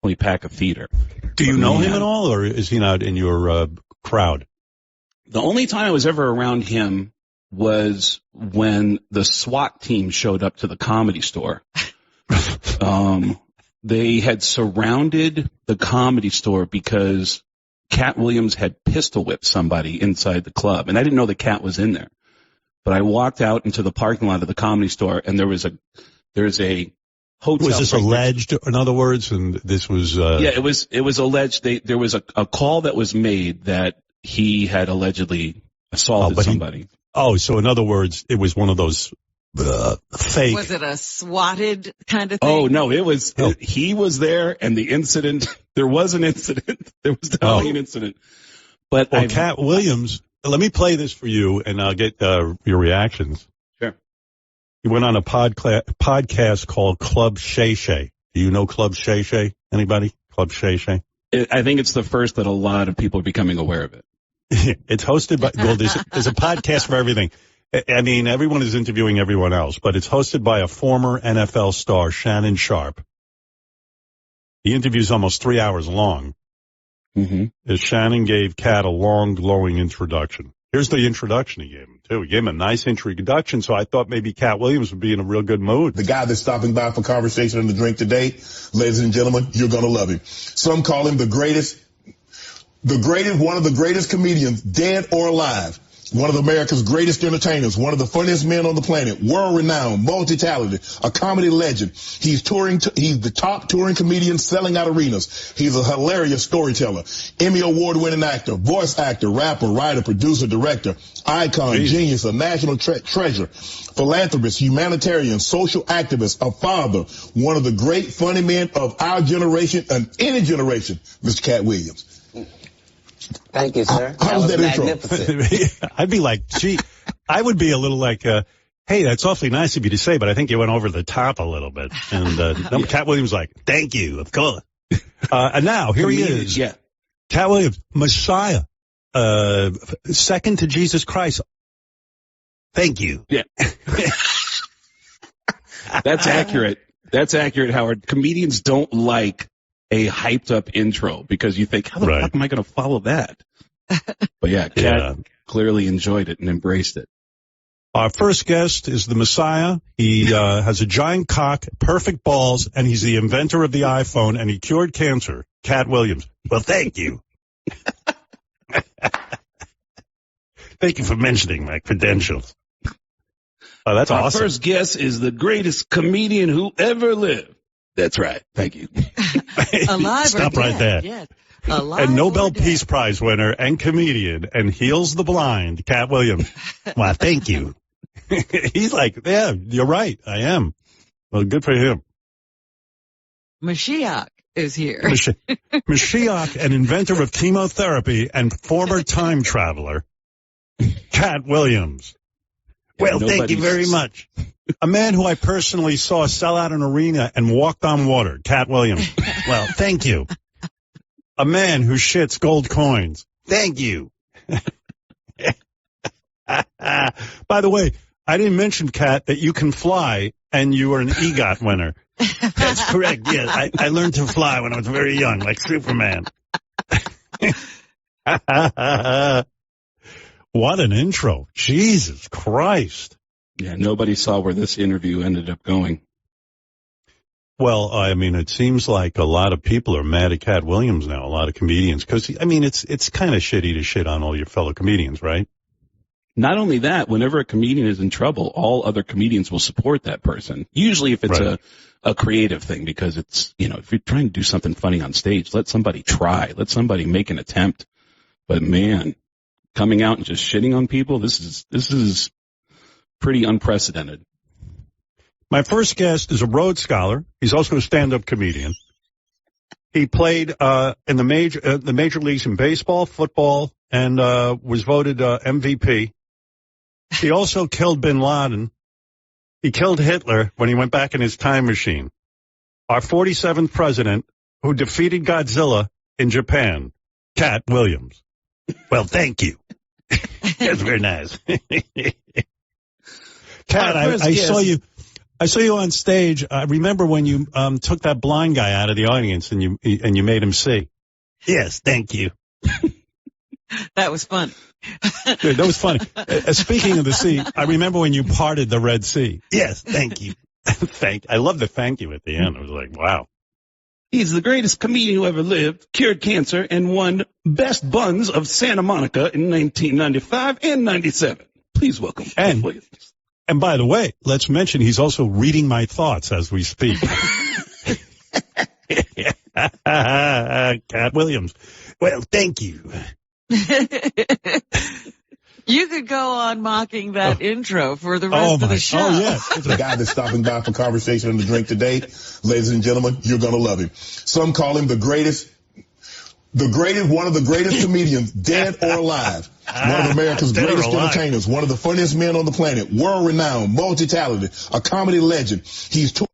definitely pack a theater. Do you know him at all, or is he not in your crowd? The only time I was ever around him was when the SWAT team showed up to the Comedy Store. They had surrounded the Comedy Store because Katt Williams had pistol whipped somebody inside the club, and I didn't know that Katt was in there. But I walked out into the parking lot of the Comedy Store, and there's a hotel. Was this alleged, in other words? And this was yeah, it was alleged. There was a call that was made that he had allegedly assaulted somebody. So in other words, it was one of those fake. Was it a swatted kind of thing? Oh no, it was. He was there, and the incident. There was an incident. There was definitely an incident. But Katt Williams. Let me play this for you, and I'll get your reactions. Sure. He went on a podcast called Club Shay. Do you know Club Shay? Anybody? Club Shay? I think it's the first that a lot of people are becoming aware of it. It's hosted by. Well, there's a podcast for everything. I mean, everyone is interviewing everyone else, but it's hosted by a former NFL star, Shannon Sharpe. The interview's almost 3 hours long. Mm-hmm. Shannon gave Katt a long, glowing introduction. Here's the introduction he gave him, too. He gave him a nice introduction, so I thought maybe Katt Williams would be in a real good mood. The guy that's stopping by for conversation and a drink today, ladies and gentlemen, you're going to love him. Some call him the greatest, one of the greatest comedians, dead or alive. One of America's greatest entertainers, one of the funniest men on the planet, world-renowned, multi-talented, a comedy legend. He's the top touring comedian selling out arenas. He's a hilarious storyteller, Emmy award-winning actor, voice actor, rapper, writer, producer, director, icon, genius, a national treasure, philanthropist, humanitarian, social activist, a father, one of the great funny men of our generation and any generation, Mr. Katt Williams. Thank you, sir. How was that magnificent. I'd be like, gee, I would be a little like, hey, that's awfully nice of you to say, but I think you went over the top a little bit. And Katt Williams like, thank you, of course. And now, here he is. Yeah. Katt Williams, Messiah, second to Jesus Christ. Thank you. Yeah. That's accurate. That's accurate, Howard. Comedians don't like a hyped up intro because you think, how the fuck am I going to follow that? But yeah, Katt clearly enjoyed it and embraced it. Our first guest is the Messiah. He has a giant cock, perfect balls, and he's the inventor of the iPhone, and he cured cancer. Katt Williams. Well, thank you. Thank you for mentioning my credentials. Oh, that's awesome. Our first guest is the greatest comedian who ever lived. That's right. Thank you. Alive Stop or right dead. there. Yes. Alive and Nobel or dead. Peace Prize winner and comedian and heals the blind, Katt Williams. Well, thank you. He's like, yeah, you're right. I am. Well, good for him. Mashiach is here. Mashiach, an inventor of chemotherapy and former time traveler, Katt Williams. Well, thank you very much. A man who I personally saw sell out an arena and walked on water, Katt Williams. Well, thank you. A man who shits gold coins. Thank you. By the way, I didn't mention, Katt, that you can fly and you are an EGOT winner. That's correct. Yes, I learned to fly when I was very young, like Superman. What an intro. Jesus Christ. Yeah, nobody saw where this interview ended up going. Well, I mean, it seems like a lot of people are mad at Katt Williams now, a lot of comedians, because, I mean, it's kind of shitty to shit on all your fellow comedians, right? Not only that, whenever a comedian is in trouble, all other comedians will support that person. Usually if it's a creative thing, because it's, you know, if you're trying to do something funny on stage, let somebody try. Let somebody make an attempt. But man, coming out and just shitting on people, this is pretty unprecedented. My first guest is a Rhodes Scholar. He's also a stand-up comedian. He played in the major leagues in baseball, football, and was voted MVP. He also killed bin Laden. He killed Hitler when he went back in his time machine. Our 47th president, who defeated Godzilla in Japan, Katt Williams. Well, thank you. That's very nice. Katt, I saw you. I saw you on stage. I remember when you took that blind guy out of the audience and you made him see. Yes, thank you. That was fun. Dude, that was funny. Speaking of the sea, I remember when you parted the Red Sea. Yes, thank you. I love the thank you at the end. I was like, wow. He's the greatest comedian who ever lived, cured cancer, and won Best Buns of Santa Monica in 1995 and 97. Please welcome. And by the way, let's mention he's also reading my thoughts as we speak. Katt Williams. Well, thank you. You could go on mocking that intro for the rest of the show. Oh, yeah. The guy that's stopping by for conversation and a drink today, ladies and gentlemen, you're going to love him. Some call him one of the greatest comedians, dead or alive. One of America's greatest entertainers, one of the funniest men on the planet, world-renowned, multi-talented, a comedy legend.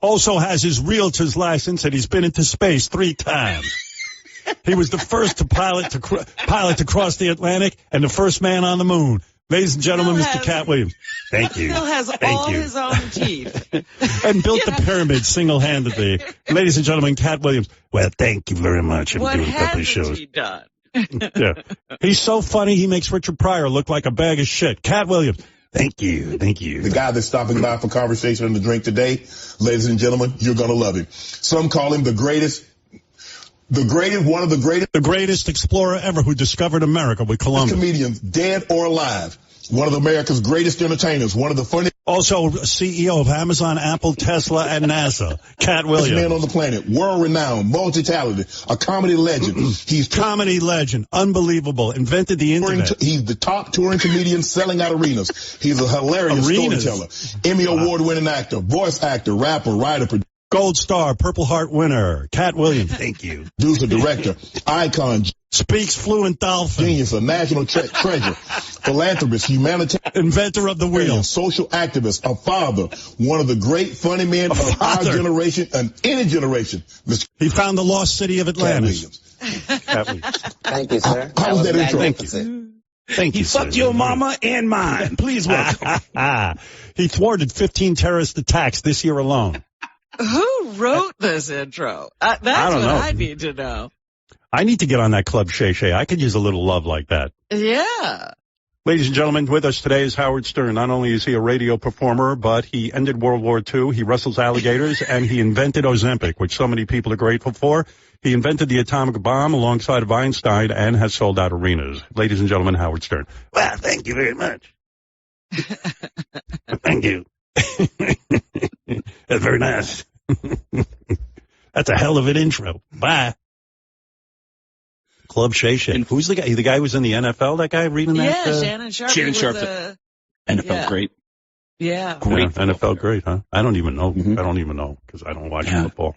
Also has his realtor's license and he's been into space 3 times. He was the first pilot to cross the Atlantic and the first man on the moon. Ladies and gentlemen, Mr. Katt Williams. Thank you. Still has his own teeth. And built the pyramid single-handedly. Ladies and gentlemen, Katt Williams. Well, thank you very much. What hasn't he done? Yeah. He's so funny, he makes Richard Pryor look like a bag of shit. Katt Williams. Thank you. The guy that's stopping by for conversation and a drink today, ladies and gentlemen, you're going to love him. Some call him the greatest explorer ever who discovered America with Columbus. Comedians, dead or alive. One of America's greatest entertainers. One of the funniest. Also CEO of Amazon, Apple, Tesla, and NASA. Katt Williams. Man on the planet. World-renowned, multi-talented, a comedy legend. He's comedy legend. Unbelievable. Invented the internet. He's the top touring comedian selling out arenas. He's a hilarious storyteller. Emmy award-winning actor, voice actor, rapper, writer, producer. Gold Star, Purple Heart winner, Katt Williams. Thank you. Producer, director, icon. Speaks fluent dolphin. Genius, a national treasure. Philanthropist, humanitarian. Inventor of the wheel. Social activist, a father. One of the great funny men of our generation and any generation. He found the lost city of Atlantis. Katt Williams. Thank you, sir. How was that intro? Thank you. He fucked your mama and mine. Please welcome. He thwarted 15 terrorist attacks this year alone. Who wrote this intro? That's what I need to know. I need to get on that Club Shay. I could use a little love like that. Yeah. Ladies and gentlemen, with us today is Howard Stern. Not only is he a radio performer, but he ended World War II, he wrestles alligators, and he invented Ozempic, which so many people are grateful for. He invented the atomic bomb alongside of Einstein and has sold out arenas. Ladies and gentlemen, Howard Stern. Well, thank you very much. Thank you. That's very nice. That's a hell of an intro. Bye. Club Shay. Who's the guy? The guy who was in the NFL, that guy reading that? Yeah, Shannon Sharpe. Shannon Sharpe. NFL great. Yeah. Great. NFL great, huh? I don't even know. I don't even know because I don't watch football.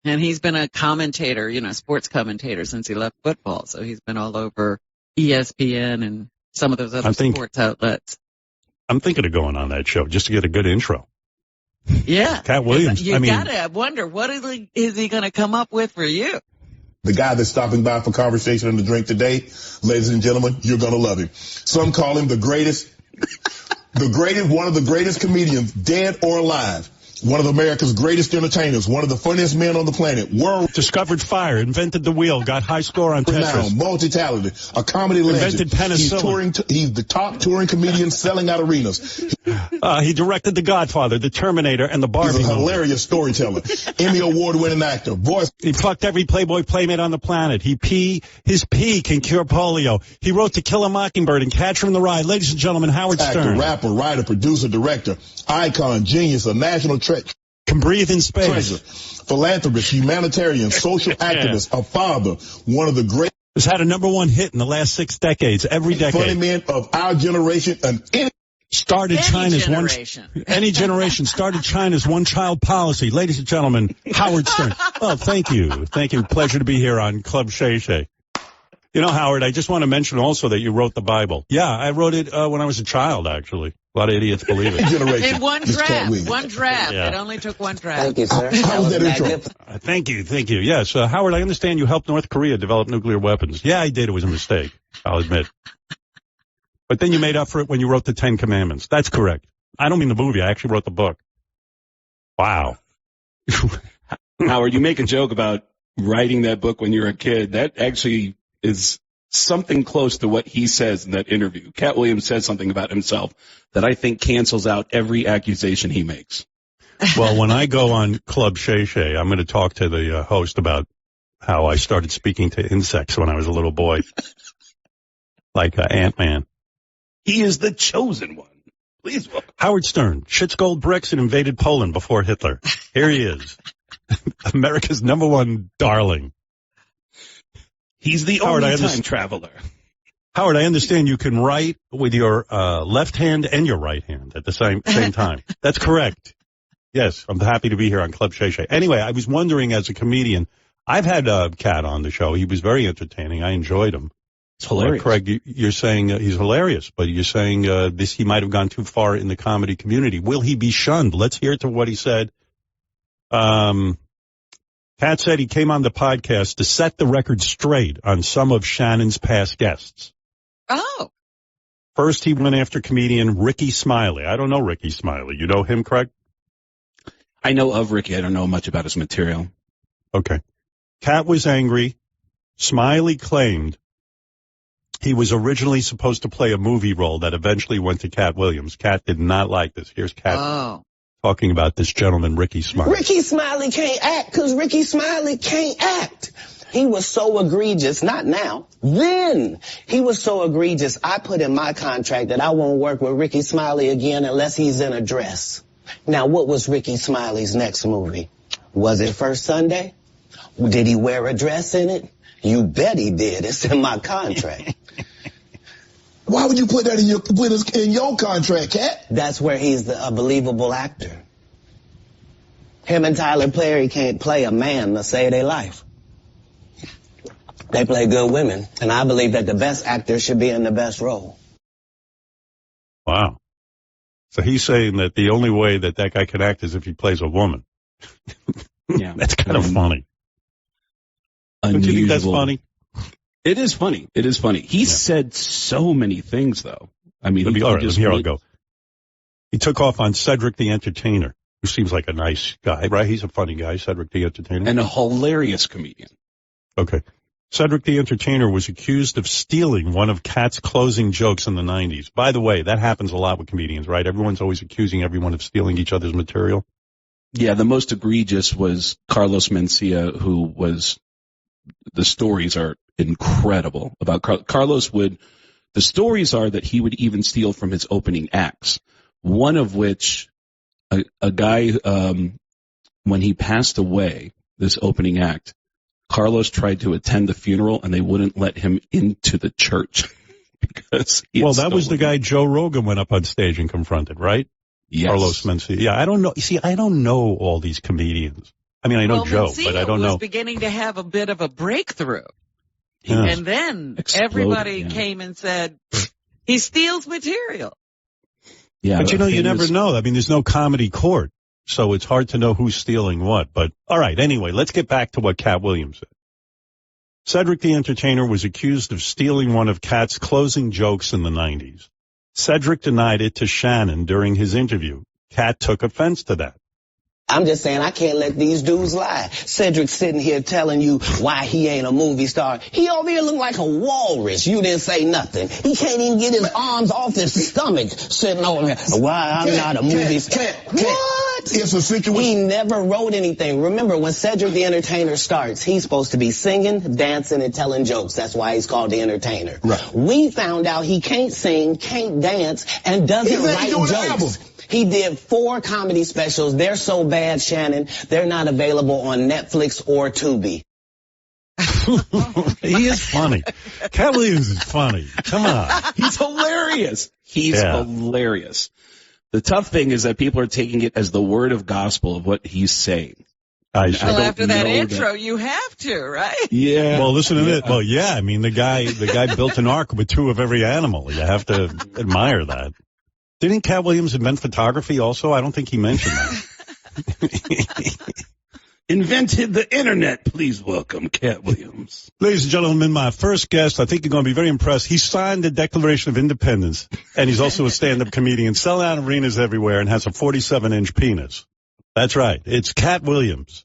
And he's been a commentator, sports commentator since he left football. So he's been all over ESPN and some of those other sports outlets. I'm thinking of going on that show just to get a good intro. Yeah. Katt Williams. I wonder, what is he going to come up with for you? The guy that's stopping by for conversation and a drink today, ladies and gentlemen, you're going to love him. Some call him one of the greatest comedians, dead or alive. One of America's greatest entertainers, one of the funniest men on the planet, discovered fire, invented the wheel, got high score on Tetris. Multi-talented, a comedy legend. Invented penicillin. He's the top touring comedian selling out arenas. He directed The Godfather, The Terminator, and the Barbie. He's a hilarious storyteller. Emmy award-winning actor, voice. He fucked every Playboy playmate on the planet. His pee can cure polio. He wrote To Kill a Mockingbird and Catcher in the Rye. Ladies and gentlemen, Howard Stern. Actor, rapper, writer, producer, director, icon, genius, a national treasure. Can breathe in space. Treasure. Philanthropist, humanitarian, social activist, a father, one of the great. Has had a #1 hit in the last 6 decades, every decade. Funny man of our generation and started China's one-child policy. Ladies and gentlemen, Howard Stern. Oh, thank you. Pleasure to be here on Club Shay. Howard, I just want to mention also that you wrote the Bible. Yeah, I wrote it when I was a child, actually. A lot of idiots believe it. In one draft. Yeah. It only took one draft. Thank you, sir. How was that intro? Thank you. Yes, Howard, I understand you helped North Korea develop nuclear weapons. Yeah, I did. It was a mistake. I'll admit. But then you made up for it when you wrote the 10 Commandments. That's correct. I don't mean the movie. I actually wrote the book. Wow. Howard, you make a joke about writing that book when you're a kid. That actually is something close to what he says in that interview. Katt Williams says something about himself that I think cancels out every accusation he makes. Well, when I go on Club Shay, I'm going to talk to the host about how I started speaking to insects when I was a little boy. Like Ant-Man. He is the chosen one. Please welcome. Howard Stern, shits gold bricks and invaded Poland before Hitler. Here he is. America's number one darling. He's the Howard, only time traveler. Howard, I understand you can write with your left hand and your right hand at the same time. That's correct. Yes, I'm happy to be here on Club Shay. Anyway, I was wondering, as a comedian, I've had Katt on the show. He was very entertaining. I enjoyed him. It's hilarious. Craig, you're saying he's hilarious, but you're saying he might have gone too far in the comedy community. Will he be shunned? Let's hear to what he said. Katt said he came on the podcast to set the record straight on some of Shannon's past guests. Oh. First, he went after comedian Ricky Smiley. I don't know Ricky Smiley. You know him, Craig? I know of Ricky. I don't know much about his material. Okay. Katt was angry. Smiley claimed he was originally supposed to play a movie role that eventually went to Katt Williams. Katt did not like this. Here's Katt talking about this gentleman, Ricky Smiley. Ricky Smiley can't act because Ricky Smiley can't act. He was so egregious, not now, then. He was so egregious, I put in my contract that I won't work with Ricky Smiley again unless he's in a dress. Now, what was Ricky Smiley's next movie? Was it First Sunday? Did he wear a dress in it? You bet he did. It's in my contract. Why would you put that in your contract, Katt? That's where he's a believable actor. Him and Tyler Perry can't play a man to save their life. They play good women, and I believe that the best actor should be in the best role. Wow. So he's saying that the only way that guy can act is if he plays a woman. Yeah. That's kind of funny. Unusual. Don't you think that's funny? It is funny. It is funny. He said so many things, though. I mean, here I'll go. He took off on Cedric the Entertainer, who seems like a nice guy, right? He's a funny guy, Cedric the Entertainer. And a hilarious comedian. Okay. Cedric the Entertainer was accused of stealing one of Katt's closing jokes in the 90s. By the way, that happens a lot with comedians, right? Everyone's always accusing everyone of stealing each other's material. Yeah, the most egregious was Carlos Mencia, who was, the stories are incredible about Carlos the stories are that he would even steal from his opening acts. One of which, a guy, when he passed away, this opening act, Carlos tried to attend the funeral and they wouldn't let him into the church because that was the guy Joe Rogan went up on stage and confronted, right? Yes. Carlos Mencia. Yeah, I don't know. See, I don't know all these comedians. I mean, I know Joe, Mencia but I don't know. was beginning to have a bit of a breakthrough. Yes. And then Exploded, came and said, he steals material. Yeah, but you never know. I mean, there's no comedy court, so it's hard to know who's stealing what. But all right, anyway, let's get back to what Katt Williams said. Cedric the Entertainer was accused of stealing one of Katt's closing jokes in the 90s. Cedric denied it to Shannon during his interview. Katt took offense to that. I'm just saying I can't let these dudes lie. Cedric's sitting here telling you why he ain't a movie star. He over here look like a walrus. You didn't say nothing. He can't even get his arms off his stomach sitting over here. Why I'm not a movie star. What? It's a situation. He never wrote anything. Remember, when Cedric the Entertainer starts, he's supposed to be singing, dancing, and telling jokes. That's why he's called the Entertainer. Right. We found out he can't sing, can't dance, and doesn't write jokes. He did 4 comedy specials. They're so bad, Shannon, they're not available on Netflix or Tubi. He is funny. Katt Williams is funny. Come on. He's hilarious. He's hilarious. The tough thing is that people are taking it as the word of gospel of what he's saying. Well, after that intro, you have to, right? Yeah. Well, listen to it. Well, yeah. I mean, the guy built an ark with 2 of every animal. You have to admire that. Didn't Katt Williams invent photography also? I don't think he mentioned that. Invented the internet. Please welcome Katt Williams. Ladies and gentlemen, my first guest, I think you're going to be very impressed. He signed the Declaration of Independence, and he's also a stand-up comedian, selling out arenas everywhere, and has a 47-inch penis. That's right. It's Katt Williams.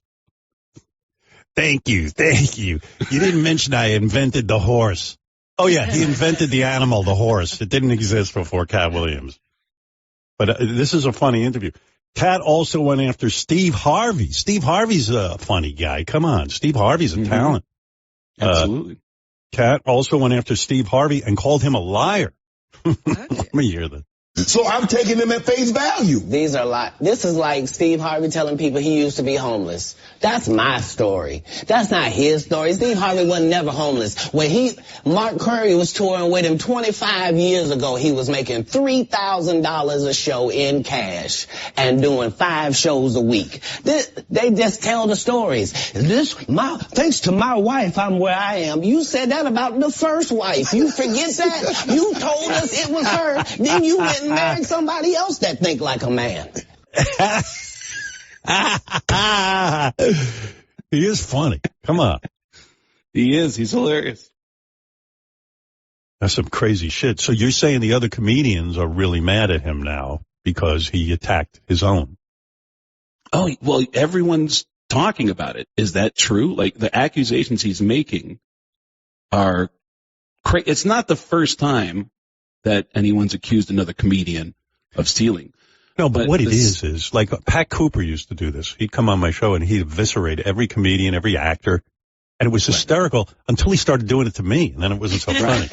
Thank you. You didn't mention I invented the horse. Oh, yeah, he invented the animal, the horse. It didn't exist before Katt Williams. But this is a funny interview. Katt also went after Steve Harvey. Steve Harvey's a funny guy. Come on. Steve Harvey's a talent. Absolutely. Katt also went after Steve Harvey and called him a liar. Let me hear that. So I'm taking them at face value. This is like Steve Harvey telling people he used to be homeless. That's my story. That's not his story. Steve Harvey wasn't never homeless. When Mark Curry was touring with him 25 years ago, he was making $3,000 a show in cash and doing 5 shows a week. They just tell the stories. Thanks to my wife, I'm where I am. You said that about the first wife. You forget that? You told us it was her. Then you went and married somebody else that think like a man. He is funny. Come on. He is. He's hilarious. That's some crazy shit. So you're saying the other comedians are really mad at him now because he attacked his own? Oh, well, everyone's talking about it. Is that true? Like, the accusations he's making are crazy. It's not the first time that anyone's accused another comedian of stealing. No, but what it is like Pat Cooper used to do this. He'd come on my show and he'd eviscerate every comedian, every actor. And it was hysterical until he started doing it to me. And then it wasn't so funny.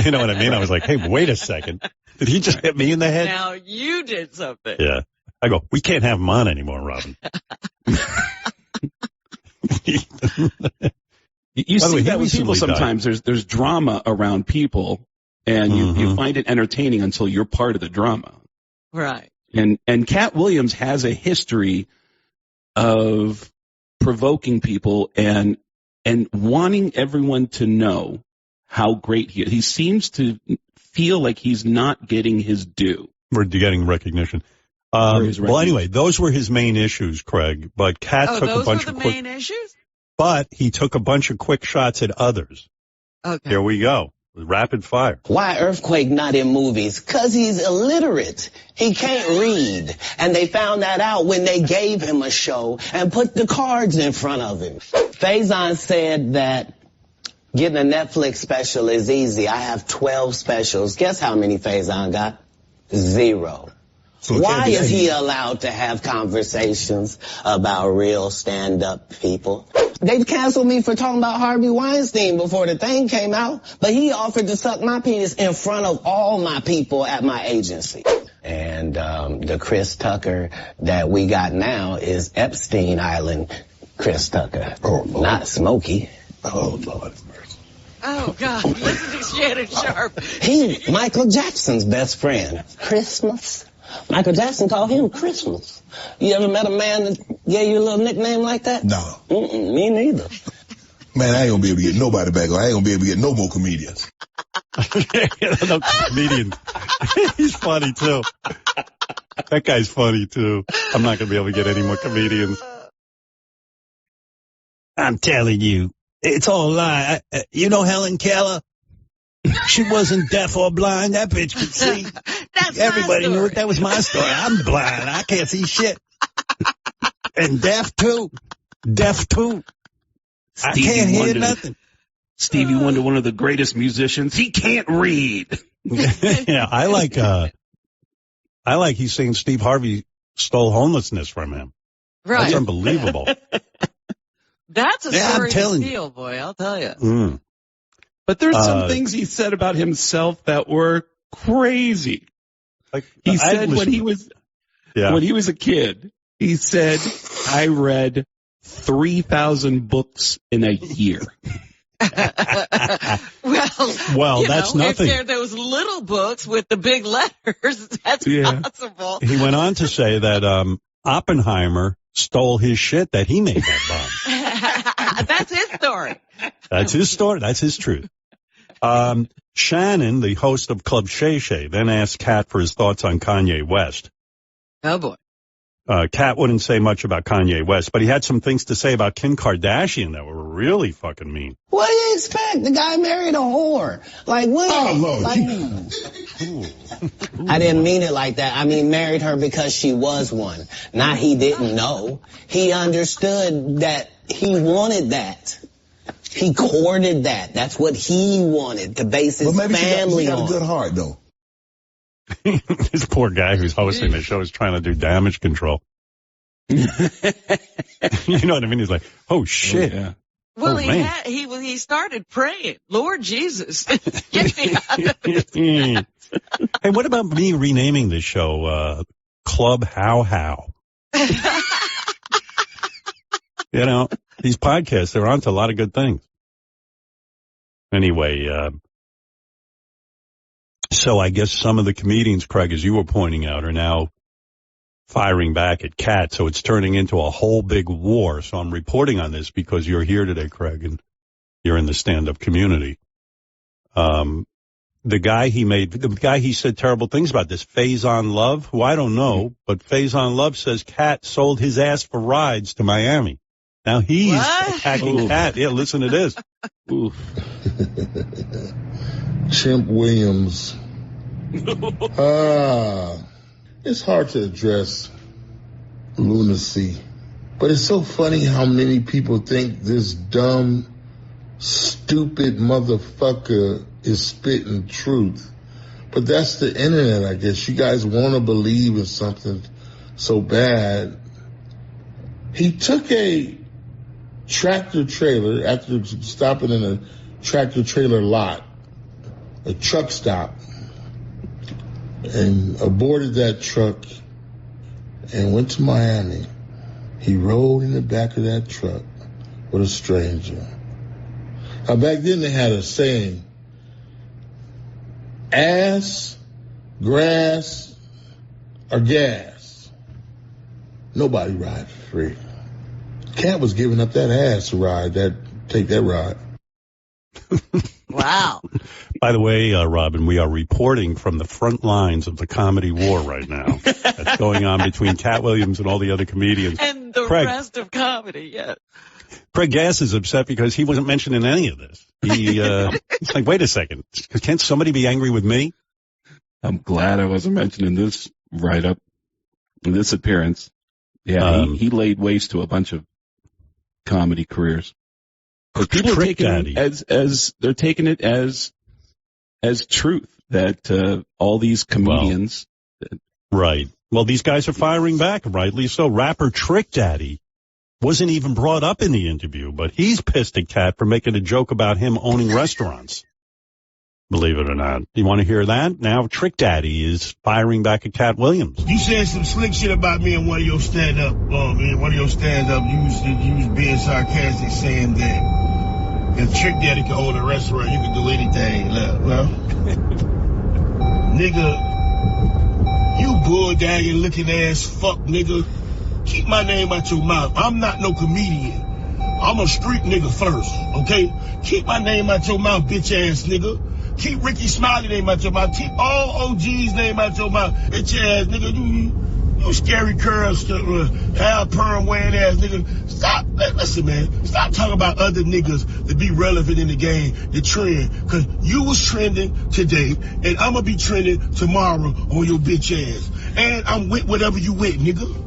You know what I mean? I was like, hey, wait a second. Did he just hit me in the head? Now you did something. Yeah. I go, we can't have him on anymore, Robin. You see that with people sometimes. There's drama around people, and you find it entertaining until you're part of the drama. Right. And Katt Williams has a history of provoking people and wanting everyone to know how great he is. He seems to feel like he's not getting his due. We're getting recognition. Well, anyway, those were his main issues, Craig. But Katt took a bunch of main issues? But he took a bunch of quick shots at others. Okay. Here we go. Rapid fire. Why Earthquake not in movies? 'Cause he's illiterate. He can't read. And they found that out when they gave him a show and put the cards in front of him. Faison said that getting a Netflix special is easy. I have 12 specials. Guess how many Faison got? 0. So why is he allowed to have conversations about real stand-up people? They canceled me for talking about Harvey Weinstein before the thing came out, but he offered to suck my penis in front of all my people at my agency. And the Chris Tucker that we got now is Epstein Island Chris Tucker, not Smokey. Oh, Lord. Oh, God. Listen to Shannon Sharpe. He Michael Jackson's best friend. Christmas. Michael Jackson called him Christmas. You ever met a man that gave you a little nickname like that? No. Me neither. Man, I ain't gonna be able to get nobody back on. I ain't gonna be able to get no more comedians. No comedians. He's funny, too. That guy's funny, too. I'm not gonna be able to get any more comedians. I'm telling you, it's all a lie. You know Helen Keller? She wasn't deaf or blind. That bitch could see. Everybody knew it. That was my story. I'm blind. I can't see shit. And deaf too. I can't hear nothing. Stevie Wonder, one of the greatest musicians. He can't read. Yeah, I like he's saying Steve Harvey stole homelessness from him. Right. That's unbelievable. That's a story to steal, boy, I'll tell you. But there's some things he said about himself that were crazy. Like he said when he was a kid, he said, I read 3,000 books in a year. Well, that's nothing. If those little books with the big letters, that's possible. He went on to say that Oppenheimer stole his shit that he made that bomb. That's his story. That's his story. That's his truth. Shannon, the host of Club Shay, then asked Katt for his thoughts on Kanye West. Oh, boy. Katt wouldn't say much about Kanye West, but he had some things to say about Kim Kardashian that were really fucking mean. What do you expect? The guy married a whore. Like, what? Oh, Lord. Like, I didn't mean it like that. I mean, married her because she was one. Not he didn't know. He understood that he wanted that. He courted that. That's what he wanted to base his family on. She got a good heart, though. This poor guy who's hosting the show is trying to do damage control. You know what I mean? He's like, oh shit. Oh, yeah. Well, he started praying, Lord Jesus, get me out of this. Hey, what about me renaming this show Club How? You know, these podcasts, they're onto a lot of good things. Anyway, so I guess some of the comedians, Craig, as you were pointing out, are now firing back at Katt. So it's turning into a whole big war. So I'm reporting on this because you're here today, Craig, and you're in the stand-up community. The guy he said terrible things about, this Faison Love, who I don't know, but Faison Love says Katt sold his ass for rides to Miami. Now he's attacking Katt. Yeah, listen to this. Chimp Williams. It's hard to address lunacy, but it's so funny how many people think this dumb, stupid motherfucker is spitting truth. But that's the internet, I guess. You guys want to believe in something so bad. He took a tractor trailer after stopping in a tractor trailer lot, a truck stop, and aborted that truck and went to Miami. He rode in the back of that truck with a stranger. Now, back then they had a saying, ass, grass, or gas. Nobody rides for free. Katt was giving up that ass to take that ride. Wow. By the way, Robin, we are reporting from the front lines of the comedy war right now. That's going on between Katt Williams and all the other comedians. And the rest of comedy, yes. Craig Gass is upset because he wasn't mentioned in any of this. He's like, wait a second. Can't somebody be angry with me? I'm glad I wasn't mentioned in this write-up, in this appearance. Yeah, he laid waste to a bunch of comedy careers. But people are taking it as truth that all these comedians. Right. Well, these guys are firing back, rightly so. Rapper Trick Daddy wasn't even brought up in the interview, but he's pissed at Katt for making a joke about him owning restaurants. Believe it or not. You want to hear that? Now Trick Daddy is firing back at Katt Williams. You said some slick shit about me in one of your stand-up. You was being sarcastic, saying that if Trick Daddy could own a restaurant, you could do anything. Well, nigga, you bulldagging looking ass fuck, nigga. Keep my name out your mouth. I'm not no comedian. I'm a street nigga first, okay? Keep my name out your mouth, bitch ass nigga. Keep Ricky Smiley name out your mouth. Keep all OG's name out your mouth. Bitch ass nigga. You scary curls, Al Perm wearing ass nigga. Stop. Listen, man. Stop talking about other niggas to be relevant in the game, the trend. Cause you was trending today, and I'ma be trending tomorrow on your bitch ass. And I'm with whatever you with, nigga.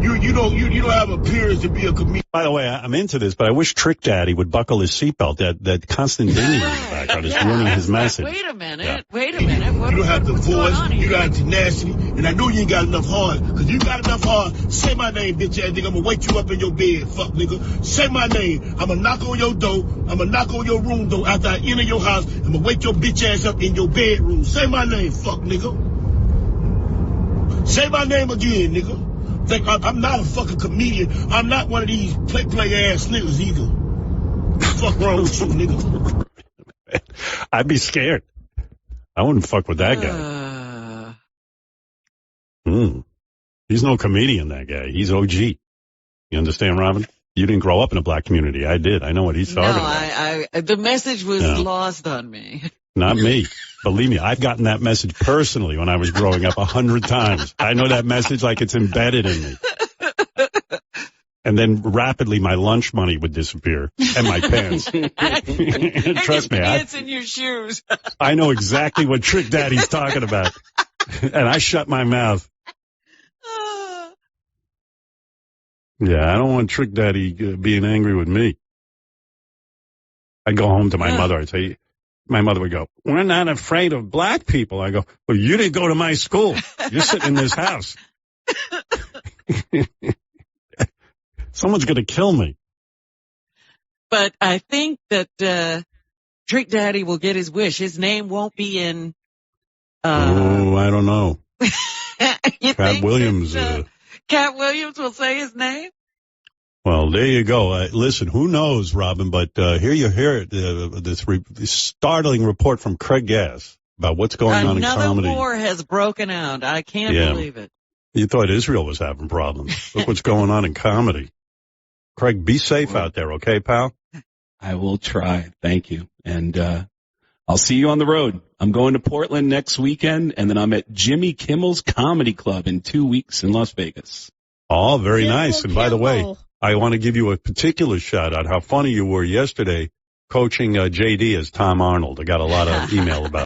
You don't have appearance to be a comedian. By the way, I'm into this, but I wish Trick Daddy would buckle his seatbelt. That constant dinging in the background is ruining his message. Wait a minute. What you don't have the voice, you got tenacity, and I know you ain't got enough heart. Cause you got enough heart, say my name, bitch ass nigga. I'ma wake you up in your bed, fuck nigga. Say my name. I'ma knock on your door. I'ma knock on your room door after I enter your house. I'ma wake your bitch ass up in your bedroom. Say my name, fuck nigga. Say my name again, nigga. I'm not a fucking comedian. I'm not one of these play ass niggas either. Fuck wrong with you, nigga? I'd be scared. I wouldn't fuck with that guy. He's no comedian, that guy. He's OG. You understand, Robin? You didn't grow up in a black community. I did. I know what he's talking about. The message was lost on me. Not me. Believe me, I've gotten that message personally when I was growing up 100 times. I know that message like it's embedded in me. And then rapidly my lunch money would disappear and my pants. Trust me. Pants and your shoes. I know exactly what Trick Daddy's talking about. And I shut my mouth. Yeah, I don't want Trick Daddy being angry with me. I'd go home to my mother. I'd say, my mother would go, "We're not afraid of black people." I go, "Well, you didn't go to my school. You're sitting in this house." Someone's going to kill me. But I think that Trick Daddy will get his wish. His name won't be in... I don't know. Katt Williams. Katt Williams will say his name? Well, there you go. Listen, who knows, Robin, but here you hear this startling report from Craig Gass about what's going on in comedy. Another war has broken out. I can't believe it. You thought Israel was having problems. Look what's going on in comedy. Craig, be safe out there, okay, pal? I will try. Thank you. And I'll see you on the road. I'm going to Portland next weekend, and then I'm at Jimmy Kimmel's Comedy Club in 2 weeks in Las Vegas. Oh, very nice. And by the way, I want to give you a particular shout out how funny you were yesterday coaching JD as Tom Arnold. I got a lot of email about